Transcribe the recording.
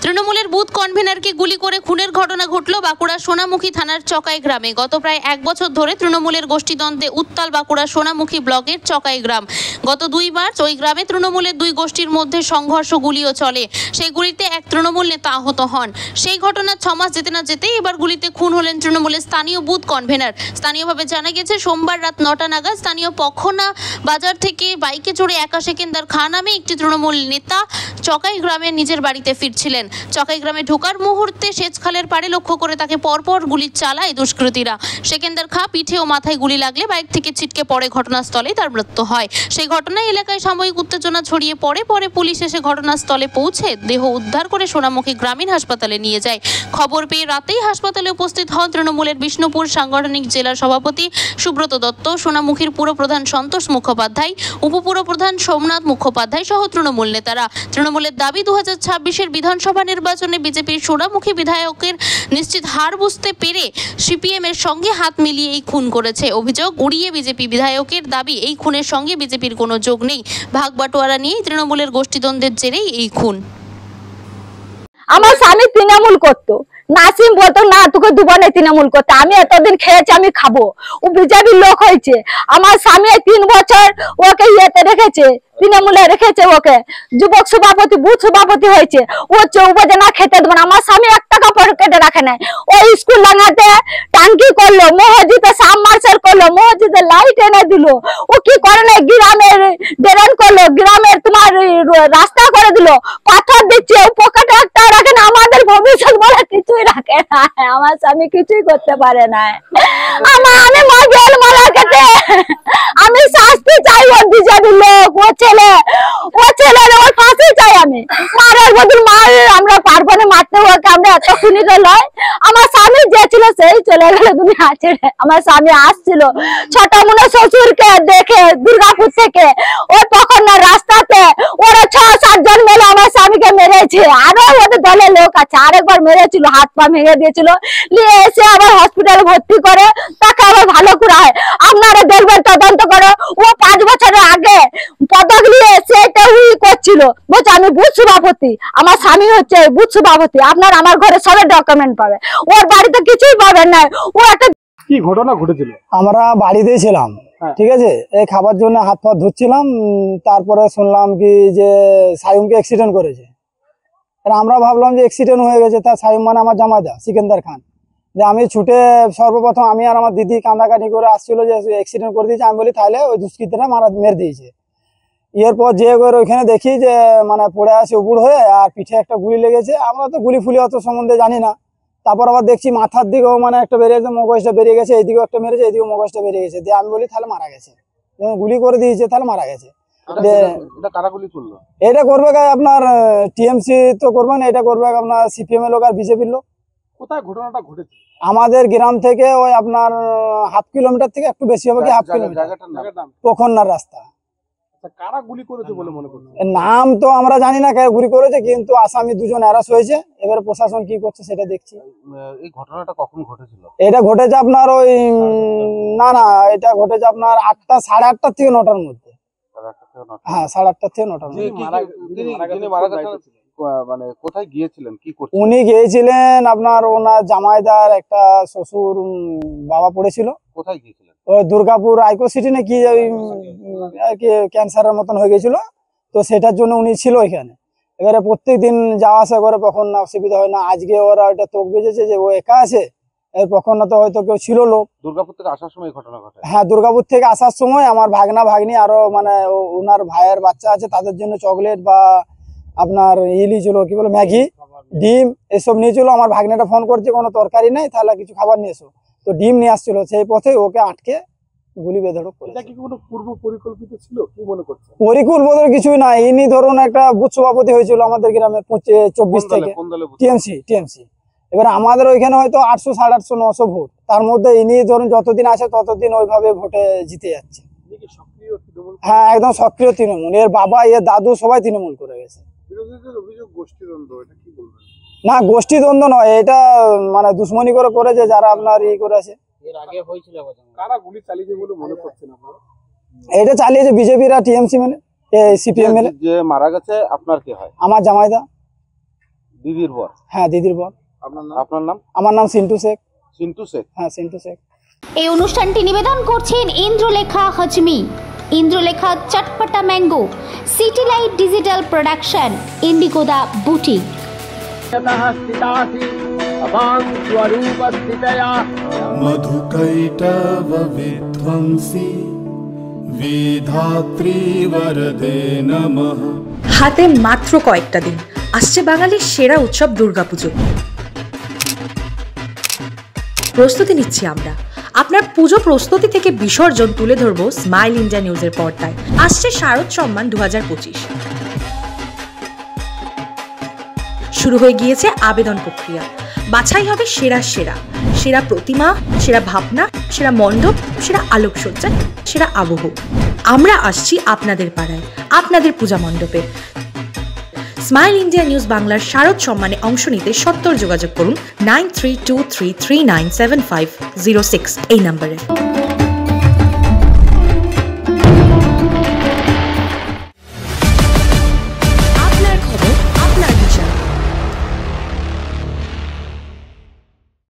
তৃণমূলের বুথ কনভেনারকে গুলি করে খুনের ঘটনা ঘটল বাঁকুড়া সোনামুখী থানার চকাই গ্রামে। গত প্রায় 1 বছর ধরে তৃণমূলের গোষ্ঠীদ্বন্দ্বে উত্তাল বাঁকুড়া সোনামুখী ব্লকের চকাই গ্রাম। গত 2 মার্চ ওই গ্রামে তৃণমূলের 2 গোষ্ঠীর মধ্যে সংঘর্ষ, গুলিও চলে। সেই গুলিতে এক তৃণমূল নেতা আহত হন। সেই ঘটনার 6 মাস যেতে না যেতেই এবার গুলিতে খুন হলেন তৃণমূলের স্থানীয় বুথ কনভেনার। স্থানীয়ভাবে জানা গেছে, সোমবার রাত 9টা নাগাদ স্থানীয় পক্ষনা বাজার থেকে বাইকে চড়ে একা সেকেন্দার খান নামে একটি তৃণমূল নেতা চকাই গ্রামে নিজের বাড়িতে ফিরছিলেন। চকাই গ্রামে ঢোকার মুহূর্তে সেচখালের পাড়ে লক্ষ্য করে তাকে পরপর গুলি চালায় দুষ্কৃতীরা। সেকেন্দার খাঁ পিঠে ও মাথায় গুলি লাগলে বাইক থেকে ছিটকে পড়ে ঘটনাস্থলেই তার মৃত্যু হয়। সেই ঘটনায় এলাকায় সাময়িক উত্তেজনা ছড়িয়ে পড়ে। পরে পুলিশ এসে ঘটনাস্থলে পৌঁছে দেহ উদ্ধার করে সোনামুখী গ্রামীণ হাসপাতালে নিয়ে যায়। খবর পেয়ে রাতেই হাসপাতালে উপস্থিত হন তৃণমূলের বিষ্ণুপুর সাংগঠনিক জেলার সভাপতি সুব্রত দত্ত, সোনামুখীর পুরপ্রধান সন্তোষ মুখোপাধ্যায়, উপপুরপ্রধান সোমনাথ মুখোপাধ্যায় সহ তৃণমূল নেতারা। তৃণমূলের দাবি, 2026-এর বিধানসভা নির্বাচনে বিজেপির সোনামুখী বিধায়কের নিশ্চিত হার বুঝতে পেরে সিপিএম এর সঙ্গে হাত মিলিয়ে এই খুন করেছে। অভিযোগ উড়িয়ে বিজেপি বিধায়কের দাবি, এই খুনের সঙ্গে বিজেপির কোনো যোগ নেই। ভাগ বাটোয়ারা নিয়েই তৃণমূলের গোষ্ঠীদ্বন্দ্বের জেরেই এই খুন। আমার স্বামী তৃণমূল করতো, নাসিম বলতো না তোকে দুবারে তৃণমূল করতে, আমি এতদিন খেয়েছি আমি খাবো। ও বিজেপির লোক হয়েছে। আমার স্বামী 3 বছর ওকে ইয়েতে রেখেছে, তৃণমূলে রেখেছে, ওকে যুবক সভাপতি, বুথ সভাপতি হয়েছে। ও 4 বাজে না খেতে দেবে না। আমার স্বামী 1 টাকা পকেটে রাখে নাই। ও স্কুল লাগাতে টাঙ্কি করলো, মসজিদে সাবমার্সেল করলো, মসজিদে লাইট এনে দিল। ও কি করে না, গ্রামের ড্রেন করলো, গ্রামের তোমার রাস্তা করে দিল, পাথর দিচ্ছে। ও পকেটে 1 টাকা রাখে না। আমাদের ভবিষ্যৎ বলে কিছুই রাখে না। আমার স্বামী কিছুই করতে পারে না। আমি মজল মারা কেটে আমি শাস্তি চাই। ওর বিজেপির লোক, ও ছেলে ওর ফাঁসি চাই। আমি মারের বদল মার, আমরা পারবো না মারতে ওকে, আমরা এত খুনিকে লয়। আমার স্বামী যে ছিল সেই চলে গেল দুনিয়া ছেড়ে। আমার স্বামী আসছিল ছোট মনে শ্বশুরকে দেখে দুর্গাপুর থেকে, ও তখন না রাস্তাতে ওরা 6-7 জন মিলে আমার স্বামীকে মেরেছে। আরো ওদের দলের লোক আছে, আরেকবার মেরেছিল, হাত পা ভেঙে দিয়েছিল, নিয়ে এসে আবার হসপিটালে ভর্তি করে তাকে আবার ভালো করা হয়। আপনারা দেখবেন, তদন্ত করো। ও 5 বছরের আগে পদক নিয়ে সেটা করছিল, বলছে আমি বুথ সভাপতি, আমার স্বামী হচ্ছে বুথ সভাপতি। আপনার আমার ঘরে সব ডকুমেন্ট পাবে, ওর বাড়িতে কিছুই পাবেন না। ও একটা কি ঘটনা ঘটেছিল? আমরা বাড়িতেই ছিলাম, ঠিক আছে, এই খাবার জন্য হাত পা ধুচ্ছিলাম। তারপরে শুনলাম কি যে সায়ুমকে অ্যাক্সিডেন্ট করেছে। আমরা ভাবলাম যে অ্যাক্সিডেন্ট হয়ে গেছে, তার সায়ুম মানে আমার জামাইদা সিকেন্দার খান। যে আমি ছুটে সর্বপ্রথম আমি আর আমার দিদি কান্দাকাটি করে আসছিল যে অ্যাক্সিডেন্ট করে দিয়েছে। আমি বলি তাহলে ওই দুষ্কৃতীরা মেরে দিয়েছে। এরপর যে করে ওইখানে দেখি যে মানে পড়ে আছে উপুড় হয়ে, আর পিঠে একটা গুলি লেগেছে। আমরা তো গুলি ফুলি অত সম্বন্ধে জানি না। তারপর আবার দেখছি মাথার দিকেও মানে একটা বেরিয়েছে, মগজটা বেরিয়ে গেছে, এইদিকেও একটা মেরেছে, এইদিকেও মগজটা বেরিয়ে গেছে। দিয়ে আমি বলি তাহলে মারা গেছে, গুলি করে দিয়েছে, তাহলে মারা গেছে। এটা করবে আপনার টিএমসি তো করবে না, এটা করবে আপনার সিপিএম এর লোক আর বিজেপির লোক। কোথায় ঘটনাটা ঘটেছে? আমাদের গ্রাম থেকে ওই আপনার 1/2 কিলোমিটার থেকে একটু বেশি হবে কি 1/2 কিলোমিটার, পখন্নার রাস্তা। কারা গুলি করেছে বলে মনে করছে? নাম তো আমরা জানি না কারা গুলি করেছে, কিন্তু আসামি 2 জন অ্যারেস্ট হয়েছে। এবার প্রশাসন কি করছে সেটা দেখছি। এই ঘটনাটা কখন ঘটেছিল? এটা ঘটেছে আপনার ওই না এটা ঘটেছে আপনার 8টা, 8:30 থেকে 9টার মধ্যে। হ্যাঁ, 8:30 থেকে 9টার মধ্যে। মানে কোথায় গিয়েছিলেন, কি করছেন? উনি গিয়েছিলেন আপনার ওনার জামাইদার একটা শ্বশুর বাবা পড়েছিল। কোথায় গিয়েছিলেন? ওই দুর্গাপুর আইকো সিটি না কি ওই আর কি ক্যান্সারের মতন হয়ে গেছিল, তো সেটার জন্য উনি ছিল এখানে। এবারে প্রত্যেকদিন যাওয়া আসা করে, কখন না অসুবিধা হয় না। আজকে ওরা ওইটা তোক বেজেছে যে ও একা আছে, এর কখন না তো হয়তো কেউ ছিল লোক। দুর্গাপুর থেকে আসার সময় ঘটনা ঘটে? হ্যাঁ, দুর্গাপুর থেকে আসার সময় আমার ভাগনা ভাগ্নি আরো মানে ওনার ভাইয়ের বাচ্চা আছে, তাদের জন্য চকলেট বা আপনার ছিল কি বলে ম্যাগি, ডিম এসব নিয়েছিল। আমার ভাগ্নেটা ফোন করছে কোনো তরকারি নেই, তাহলে কিছু খাবার নিয়ে এসো। তো ডিম নিয়ে আসছিল, সেই পথে ওকে আটকে গুলি বেধড়ক করে। এটা কি কোনো পূর্ব পরিকল্পিত ছিল, কি মনে করছেন? পরিকল্পিত কিছুই না। ইনি ধরুন একটা বুথ সভাপতি হয়েছিল আমাদের গ্রামে 24 থেকে, টিএমসি। এবার আমাদের ওইখানে হয়তো 800, 850, 900 ভোট। তার মধ্যে ইনি ধরুন যতদিন আছে ততদিন ওইভাবে ভোটে জিতে যাচ্ছে। হ্যাঁ, একদম সক্রিয় তৃণমূল। এর বাবা, এর দাদু সবাই তৃণমূল করে গেছে। বিরোধীদের অভিযোগ গোষ্ঠীদ্বন্দ্ব, এটা কি বলবেন? না, গোষ্ঠীদ্বন্দ্ব নয়, এটা মানে দুশ্মনী করে করেছে যারা আপনার করেছে। এর আগে হয়েছিল কারা গুলি চালিয়েছে বলে মনে করছেন আপনারা? এটা চালিয়েছে বিজেপির আর টিএমসি মিলে, সিপিএম মিলে। যে মারা গেছে আপনার কি হয়? আমার জামাইদা। দিদির বর? হ্যাঁ, দিদির বর। আপনার নাম? আমার নাম সিন্টু শেখ। সিন্টু শেখ? হ্যাঁ, সিন্টু শেখ। এই অনুষ্ঠানটি নিবেদন করছেন ইন্দ্রলেখা হজমি, ইন্দ্রলেখা চটপটা mango, city light digital production, ইন্ডিগোদা বুটিক। मधुकैटव विध्वंसी विधात्री वरदे नमः। হাতে মাত্র কয়েকটা দিন, আসছে বাঙালির সেরা উৎসব দুর্গাপুজো। প্রস্তুতি নিচ্ছি আমরা। আপনার পুজো প্রস্তুতি থেকে বিসর্জন তুলে ধরবো স্মাইল ইন্ডিয়া নিউজের পর্দায়। আসছে শারদ সম্মান 2025। শুরু হয়ে গিয়েছে আবেদন প্রক্রিয়া। বাছাই হবে সেরা সেরা, সেরা প্রতিমা, সেরা ভাবনা, সেরা মণ্ডপ, সেরা আলোকসজ্জা, সেরা আবহ। আমরা আসছি আপনাদের পাড়ায়, আপনাদের পূজা মণ্ডপে। স্মাইল ইন্ডিয়া নিউজ বাংলার শারদ সম্মানে অংশ নিতে সত্তর যোগাযোগ করুন 9323397506 এই নম্বরে।